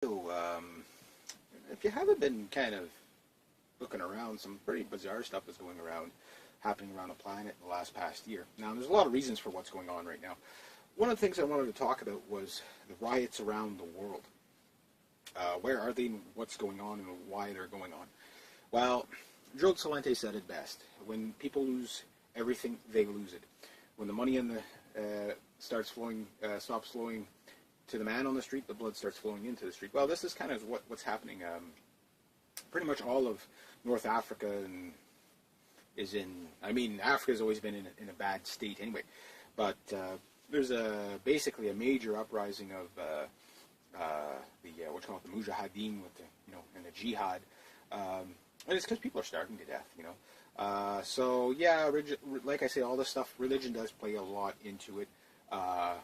So, if you haven't been kind of looking around, some pretty bizarre stuff is going around, happening around the planet in the last past year. Now, there's a lot of reasons for what's going on right now. One of the things I wanted to talk about was the riots around the world. Where are they, and what's going on, and why they're going on? Well, Joe Salente said it best. When people lose everything, they lose it. When the money in the stops flowing to the man on the street, the blood starts flowing into the street. Well, this is kind of what's happening. Pretty much all of North Africa Africa's always been in a bad state anyway. But there's basically a major uprising of what's called the Mujahideen and the Jihad. And it's because people are starving to death, So yeah, like I say, all this stuff, religion does play a lot into it, as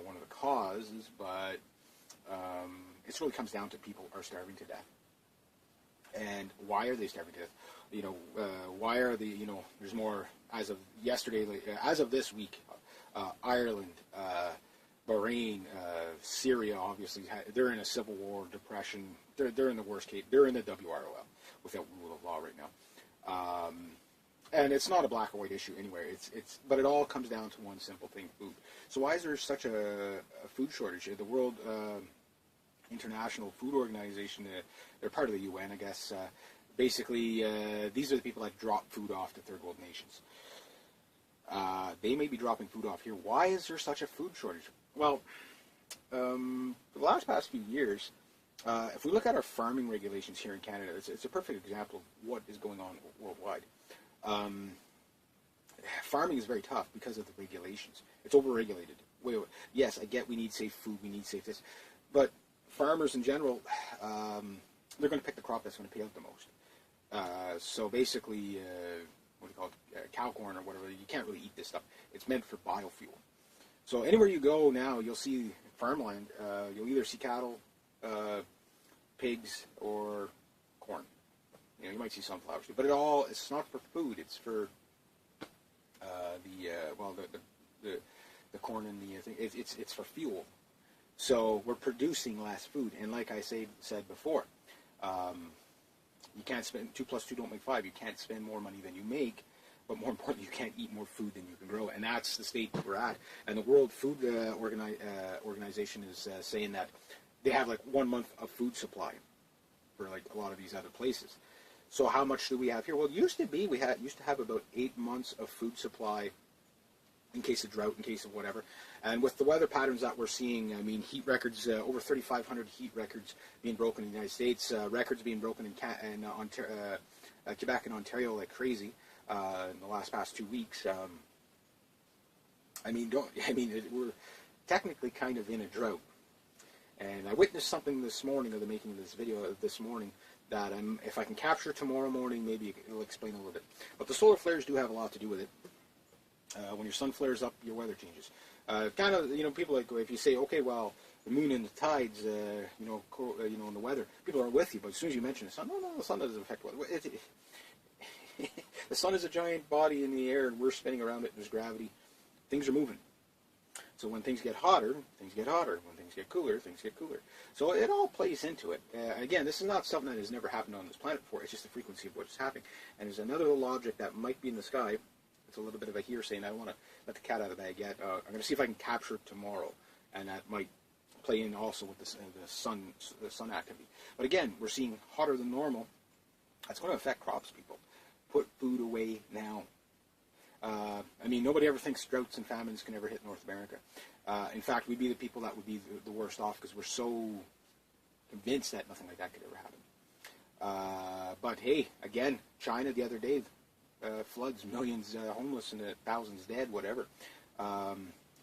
one of the causes, but it really comes down to people are starving to death. And why are they starving to death? Why are there's more, as of yesterday, as of this week, Ireland, Bahrain, Syria, obviously, they're in a civil war, depression. They're in the worst case. They're in the WROL without rule of law right now. And it's not a black or white issue anywhere. But it all comes down to one simple thing: food. So why is there such a food shortage? The World International Food Organization, they're part of the UN, I guess. Basically, these are the people that drop food off to third world nations. They may be dropping food off here. Why is there such a food shortage? Well, for the past few years, if we look at our farming regulations here in Canada, it's a perfect example of what is going on worldwide. Farming is very tough because of the regulations. It's overregulated. Wait. Yes, I get we need safe food, we need safe this, but farmers in general, they're going to pick the crop that's going to pay out the most. So basically, what do you call it, cow corn or whatever, you can't really eat this stuff. It's meant for biofuel. So anywhere you go now, you'll see farmland. You'll either see cattle, pigs, or corn. You might see sunflowers too, but it's not for food. It's for the corn and the thing. It's for fuel. So we're producing less food, and like I said before, you can't spend 2 + 2 don't make 5. You can't spend more money than you make, but more importantly, you can't eat more food than you can grow, and that's the state we're at. And the World Food Organization is saying that they have like 1 month of food supply for like a lot of these other places. So how much do we have here? Well, it used to be we used to have about 8 months of food supply in case of drought, in case of whatever. And with the weather patterns that we're seeing, heat records, over 3,500 heat records being broken in the United States, records being broken in Quebec and Ontario like crazy in the past 2 weeks. We're technically kind of in a drought. And I witnessed something this morning, of the making of this video this morning, that if I can capture tomorrow morning, maybe it'll explain a little bit. But the solar flares do have a lot to do with it. When your sun flares up, your weather changes. People if you say, okay, well, the moon and the tides, and the weather, people are with you. But as soon as you mention the sun, no, the sun doesn't affect weather. The sun is a giant body in the air, and we're spinning around it. There's gravity. Things are moving. So when things get hotter, things get hotter. When things get cooler, things get cooler. So it all plays into it. Again, this is not something that has never happened on this planet before. It's just the frequency of what's happening. And there's another little object that might be in the sky. It's a little bit of a hearsay, and I don't want to let the cat out of the bag yet. I'm going to see if I can capture it tomorrow, and that might play in also with the sun activity. But again, we're seeing hotter than normal. That's going to affect crops, people. Put food away now. Nobody ever thinks droughts and famines can ever hit North America. In fact, we'd be the people that would be the worst off because we're so convinced that nothing like that could ever happen. But hey, again, China the other day, floods, millions homeless and thousands dead, whatever.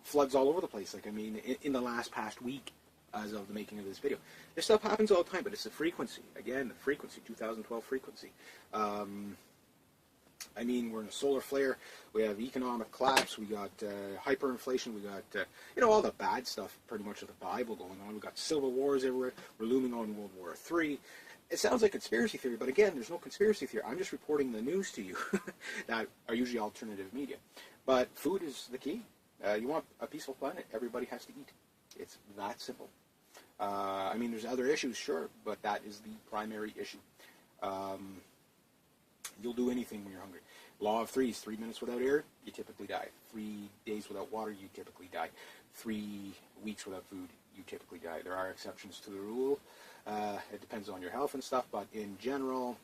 Floods all over the place. In the past week, as of the making of this video. This stuff happens all the time, but it's the frequency. Again, the frequency, 2012 frequency. We're in a solar flare. We have economic collapse. We got hyperinflation. We got, all the bad stuff, pretty much of the Bible going on. We got civil wars everywhere. We're looming on World War III. It sounds like conspiracy theory, but again, there's no conspiracy theory. I'm just reporting the news to you that are usually alternative media. But food is the key. You want a peaceful planet, everybody has to eat. It's that simple. I mean, there's other issues, sure, but that is the primary issue. You'll do anything when you're hungry. Law of threes: 3 minutes without air, you typically die. 3 days without water, you typically die. 3 weeks without food, you typically die. There are exceptions to the rule. It depends on your health and stuff, but in general,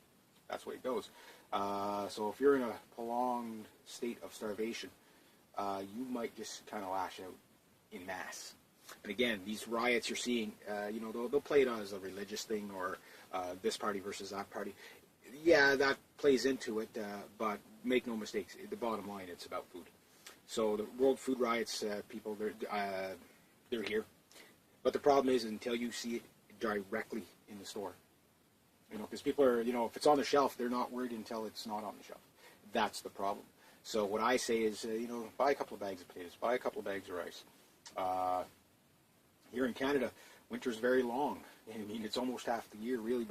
that's the way it goes. So if you're in a prolonged state of starvation, you might just kind of lash out in mass. And again, these riots you're seeing, they'll play it as a religious thing, or this party versus that party. Yeah, that plays into it, but make no mistakes. The bottom line, it's about food. So the World Food Riots, people, they're here. But the problem is, until you see it directly in the store, because people are, if it's on the shelf, they're not worried until it's not on the shelf. That's the problem. So what I say is, buy a couple of bags of potatoes, buy a couple of bags of rice. Here in Canada, winter's very long. I mean, it's almost half the year, really.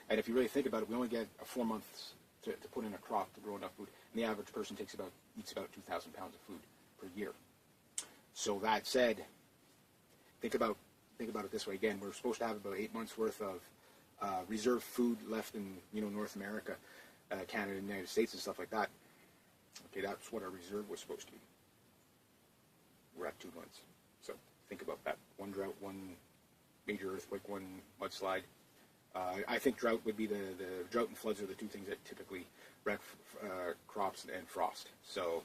And if you really think about it, we only get 4 months to put in a crop to grow enough food. And the average person eats about 2,000 pounds of food per year. So that said, think about it this way. Again, we're supposed to have about 8 months worth of reserve food left in North America, Canada, and the United States, and stuff like that. Okay, that's what our reserve was supposed to be. We're at 2 months. So think about that. One drought, one major earthquake, one mudslide. I think drought would be the drought and floods are the two things that typically wreck crops, and frost. So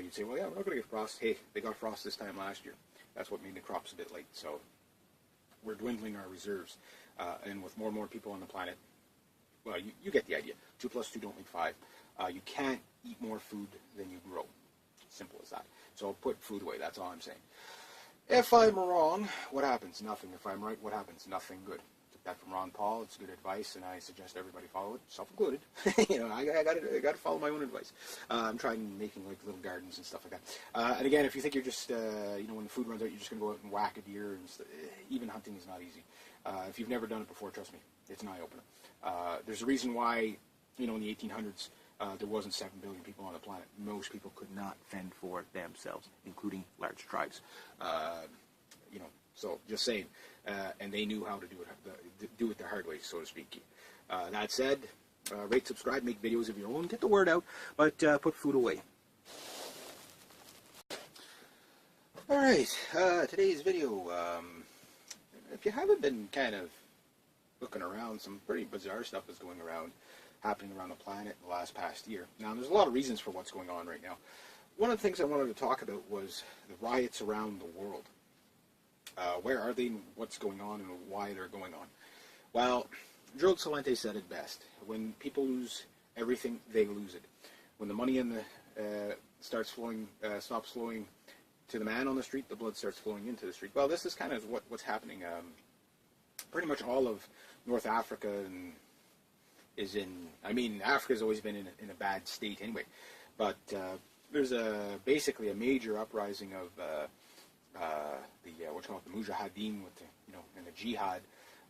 you'd say, well, yeah, we're not going to get frost. Hey, they got frost this time last year. That's what made the crops a bit late. So we're dwindling our reserves. And with more and more people on the planet, well, you get the idea. 2 plus 2 don't make 5. You can't eat more food than you grow. Simple as that. So put food away. That's all I'm saying. If I'm wrong, what happens? Nothing. If I'm right, what happens? Nothing. Good. Took that from Ron Paul. It's good advice, and I suggest everybody follow it, self-included. I got to follow my own advice. I'm trying making like little gardens and stuff like that. And again, if you think you're just, when the food runs out, you're just going to go out and whack a deer, and even hunting is not easy. If you've never done it before, trust me, it's an eye-opener. There's a reason why, in the 1800s, there wasn't 7 billion people on the planet. Most people could not fend for themselves, including large tribes. So just saying. And they knew how to do it the hard way, so to speak. That said, rate, subscribe, make videos of your own, get the word out, but put food away. All right, today's video. If you haven't been kind of looking around, some pretty bizarre stuff is happening around the planet in the past year. Now, there's a lot of reasons for what's going on right now. One of the things I wanted to talk about was the riots around the world. Where are they, and what's going on, and why they're going on? Well, Gerald Celente said it best. When people lose everything, they lose it. When the money stops flowing to the man on the street, the blood starts flowing into the street. Well, this is kind of what's happening. Pretty much all of North Africa Africa's always been in a bad state anyway. But there's basically a major uprising of the Mujahideen and the jihad,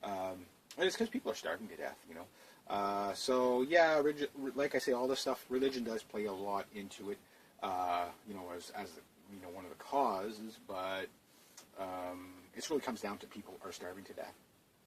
and it's because people are starving to death. So yeah, like I say, all this stuff, religion does play a lot into it, as one of the causes, but it really comes down to people are starving to death.